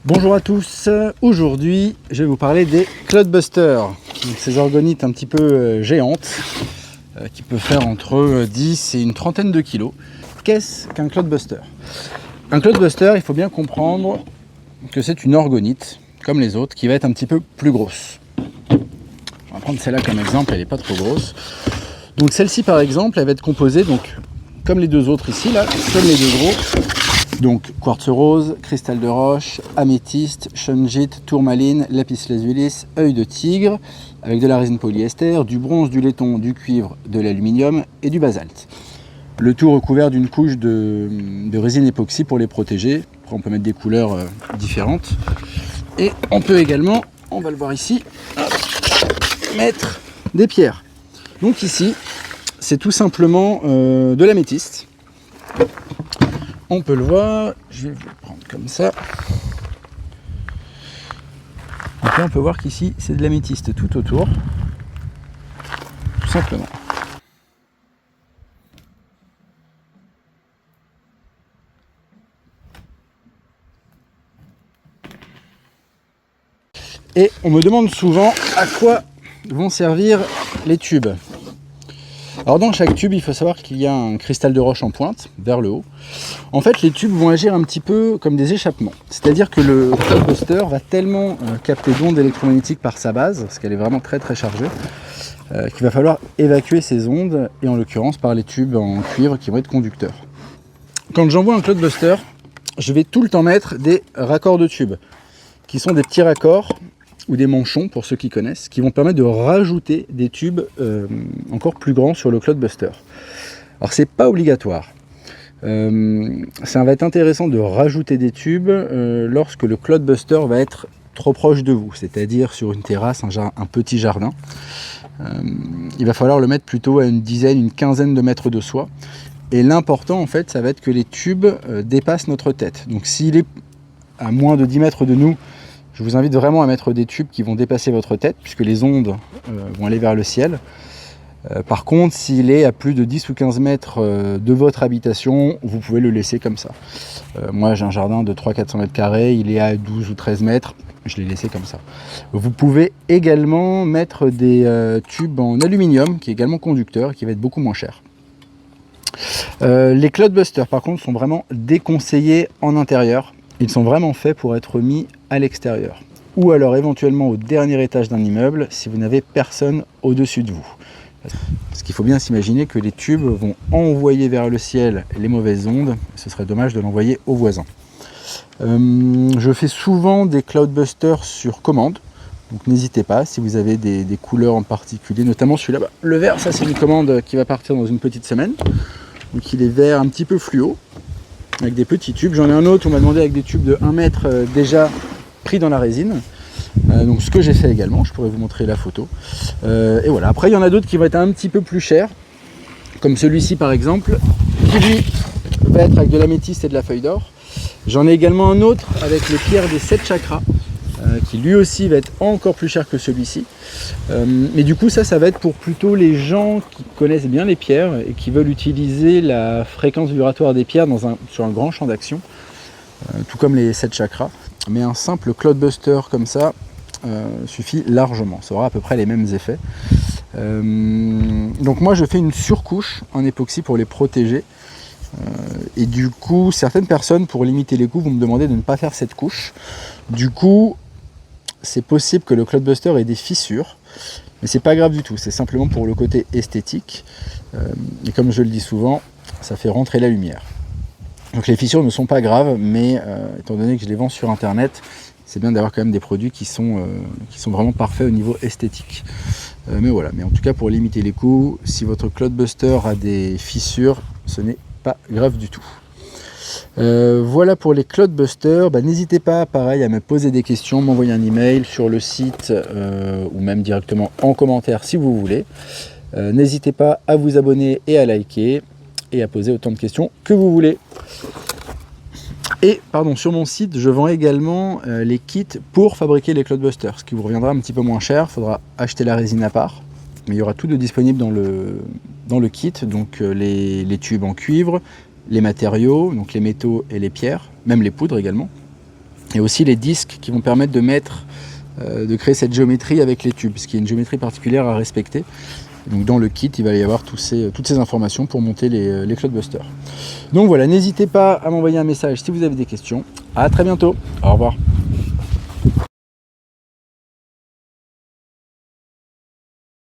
Bonjour à tous, aujourd'hui je vais vous parler des Cloudbusters, ces orgonites un petit peu géantes qui peuvent faire entre 10 et une trentaine de kilos. Qu'est-ce qu'un Cloudbuster? Un Cloudbuster, il faut bien comprendre que c'est une orgonite, comme les autres, qui va être un petit peu plus grosse. On va prendre celle-là comme exemple, elle n'est pas trop grosse. Donc celle-ci par exemple, elle va être composée, donc, comme les deux autres ici, là, comme les deux gros. Donc quartz rose, cristal de roche, améthyste, shungite, tourmaline, lapis lazuli, œil de tigre, avec de la résine polyester, du bronze, du laiton, du cuivre, de l'aluminium et du basalte. Le tout recouvert d'une couche de résine époxy pour les protéger. Après on peut mettre des couleurs différentes. Et on peut également, on va le voir ici, mettre des pierres. Donc ici, c'est tout simplement de l'améthyste. On peut le voir, je vais vous le prendre comme ça. Donc là, on peut voir qu'ici, c'est de l'améthyste tout autour. Tout simplement. Et on me demande souvent à quoi vont servir les tubes. Alors dans chaque tube, il faut savoir qu'il y a un cristal de roche en pointe, vers le haut. En fait, les tubes vont agir un petit peu comme des échappements. C'est-à-dire que le Cloudbuster va tellement capter d'ondes électromagnétiques par sa base, parce qu'elle est vraiment très chargée, qu'il va falloir évacuer ces ondes, et en l'occurrence par les tubes en cuivre qui vont être conducteurs. Quand j'envoie un Cloudbuster, je vais tout le temps mettre des raccords de tubes, qui sont des petits raccords, ou des manchons pour ceux qui connaissent, qui vont permettre de rajouter des tubes encore plus grands sur le Cloudbuster. Alors c'est pas obligatoire. Ça va être intéressant de rajouter des tubes lorsque le Cloudbuster va être trop proche de vous, c'est-à-dire sur une terrasse, un petit jardin. Il va falloir le mettre plutôt à une dizaine, une quinzaine de mètres de soi. Et l'important en fait, ça va être que les tubes dépassent notre tête. Donc s'il est à moins de 10 mètres de nous, je vous invite vraiment à mettre des tubes qui vont dépasser votre tête, puisque les ondes vont aller vers le ciel. Par contre, s'il est à plus de 10 ou 15 mètres de votre habitation, vous pouvez le laisser comme ça. Moi, j'ai un jardin de 300-400 mètres carrés, il est à 12 ou 13 mètres, je l'ai laissé comme ça. Vous pouvez également mettre des tubes en aluminium, qui est également conducteur, qui va être beaucoup moins cher. Les Cloudbusters, par contre, sont vraiment déconseillés en intérieur. Ils sont vraiment faits pour être mis à l'extérieur. Ou alors éventuellement au dernier étage d'un immeuble, si vous n'avez personne au-dessus de vous. Parce qu'il faut bien s'imaginer que les tubes vont envoyer vers le ciel les mauvaises ondes. Ce serait dommage de l'envoyer aux voisins. Je fais souvent des Cloudbusters sur commande. Donc n'hésitez pas, si vous avez des couleurs en particulier, notamment celui-là. Le vert, ça c'est une commande qui va partir dans une petite semaine. Donc il est vert un petit peu fluo, avec des petits tubes. J'en ai un autre, on m'a demandé avec des tubes de 1 mètre déjà pris dans la résine. Donc ce que j'ai fait également, je pourrais vous montrer la photo. Et voilà, après il y en a d'autres qui vont être un petit peu plus chers, comme celui-ci par exemple, qui lui va être avec de l'améthyste et de la feuille d'or. J'en ai également un autre avec les pierres des 7 chakras, qui lui aussi va être encore plus cher que celui-ci. Mais du coup ça va être pour plutôt les gens qui connaissent bien les pierres et qui veulent utiliser la fréquence vibratoire des pierres sur un grand champ d'action, tout comme les 7 chakras. Mais un simple Cloudbuster comme ça suffit largement, ça aura à peu près les mêmes effets. Donc moi je fais une surcouche en époxy pour les protéger. Et du coup certaines personnes, pour limiter les coûts, vont me demander de ne pas faire cette couche. Du coup c'est possible que le Cloudbuster ait des fissures, mais c'est pas grave du tout, c'est simplement pour le côté esthétique. Et comme je le dis souvent, ça fait rentrer la lumière. Donc les fissures ne sont pas graves, mais étant donné que je les vends sur internet, c'est bien d'avoir quand même des produits qui sont vraiment parfaits au niveau esthétique. Mais voilà, mais en tout cas pour limiter les coûts, si votre Cloudbuster a des fissures, ce n'est pas grave du tout. Voilà pour les Cloudbusters. N'hésitez pas, pareil, à me poser des questions, m'envoyer un email sur le site ou même directement en commentaire si vous voulez. N'hésitez pas à vous abonner et à liker et à poser autant de questions que vous voulez. Et pardon, sur mon site, je vends également les kits pour fabriquer les Cloudbusters, ce qui vous reviendra un petit peu moins cher. Il faudra acheter la résine à part, mais il y aura tout de disponible dans le kit, donc les tubes en cuivre, les matériaux, donc les métaux et les pierres, même les poudres également. et aussi les disques qui vont permettre de créer cette géométrie avec les tubes, parce qu'il y a une géométrie particulière à respecter. Donc dans le kit, il va y avoir toutes ces informations pour monter les Cloudbusters. Donc voilà, n'hésitez pas à m'envoyer un message si vous avez des questions. À très bientôt, au revoir.